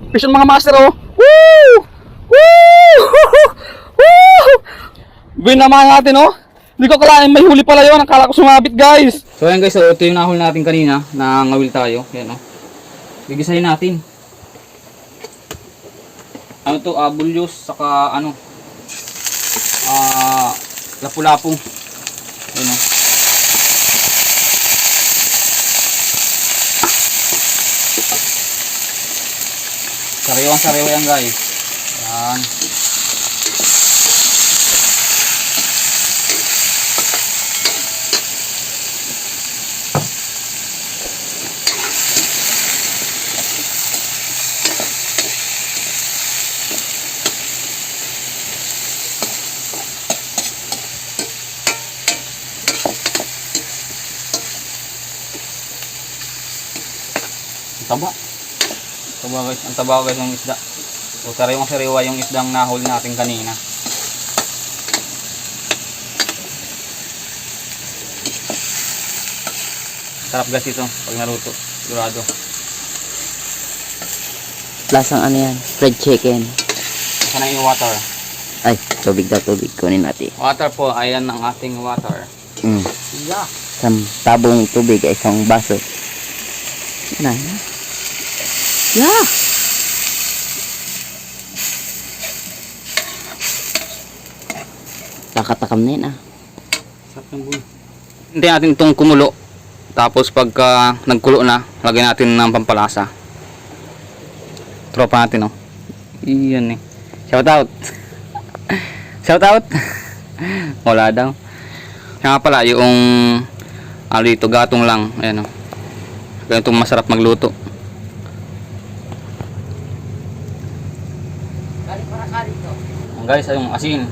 Fish on mga master oh. Woo! Woo! Woo! Binamahan natin oh. Hindi ko kalahin may huli pala yun. Akala ko sumabit guys. So ayan guys, so ito yung nahuli natin kanina na ngawil tayo. Yan oh. Gigisahin natin. Ano to, bulyos, saka ano, lapu-lapu. Ayun o. Sariwang-sariwa yan guys. Yan. Taba. Ang taba guys ng isda. So sariwang-sariwa yung isdang nahuli natin kanina. Sarap guys ito pag naluto. Sigurado. Lasang ano yan? Fried chicken. Sana yung water. Ay, tubig daw, tubig. Kunin natin. Water po, ayan ang ating water. Yeah. Isang tabong tubig ay isang baso. Yan na. Yeah. Takatakam na yun ah. Sarap ng buhay. Hindi natin itong kumulo. Tapos pagka nagkulo na, lagyan natin ng pampalasa. Tropa natin oh. Iyan eh. Shout out. Shout out. Wala daw. Kaya nga pala yung dito gatong lang. Ayan oh. Ganitong masarap magluto. Guys, ayong asin.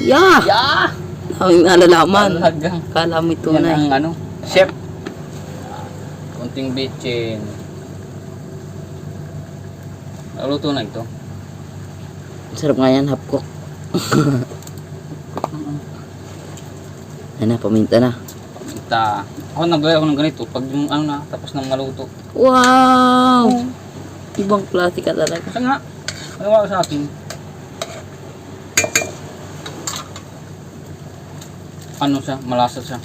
Yeah! Yeah! Ang nalalaman. Talagang. Kala mo ito Yan na ang ano, chef. Konting bitchin. Naluto na ito. Sarap nga yan, hapko. Yan na, paminta na. Paminta. Ako naglagay ako ng ganito pag yung ano na, tapos nang maluto. Wow! Ibang klase ka talaga. Kasi nga, nagawa ko sa akin. Ano siya, malasa siya.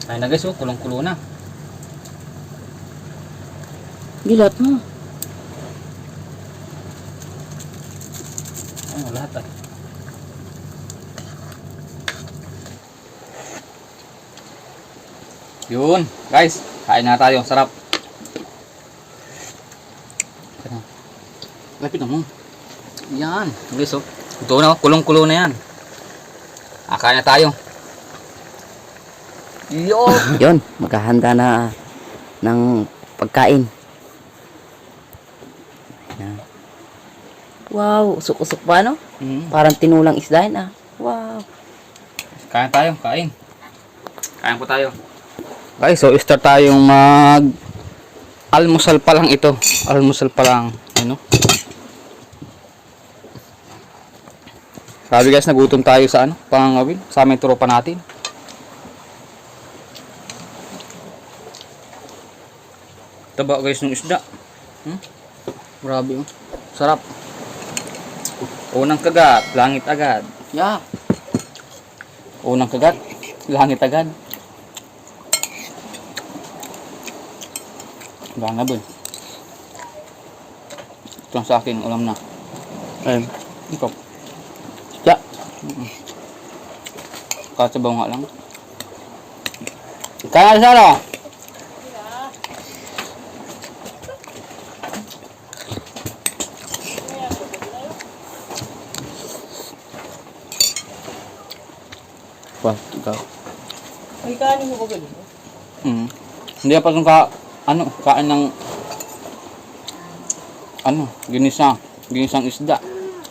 Ay na guys, oh, kulong-kulo na. Gilat mo. Ano, lahat ah. Yun, guys, kain na tayo, sarap. Lapit na mo. Yan, guys, oh. Ito na, kulong-kulo na yan. Kain na tayo. Yun. Yun, maghahanda na ng pagkain. Yan. Wow, usok-usok pa no? Parang tinulang isda yun ah. Wow. Kain tayo, kain. Kain po tayo. Guys, so start tayong mag almusal pa lang ito. Almusal pa lang. Ano? Sabi guys, nagutom tayo sa ano? Pangangawin. Sa aming tropa natin. Taba guys ng isda. Grabe oh. Sarap. Unang kagat, langit agad. Yeah. Unang kagat, langit agad. Banga boy. Ito lang sa akin, ulam na. Ayun. Ikaw. Yeah. Kasabaw nga lang. Kaya na sana. Wah, ikaw. Ay, kanin mo ba ganito? Hindi pa itong kain ng ginisang isda.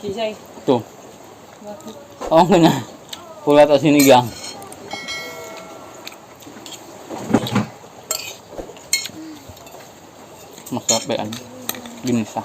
Sisay. Ito. Oo nga na. Pula at sinigang. Masarap ba yan? Ginisa.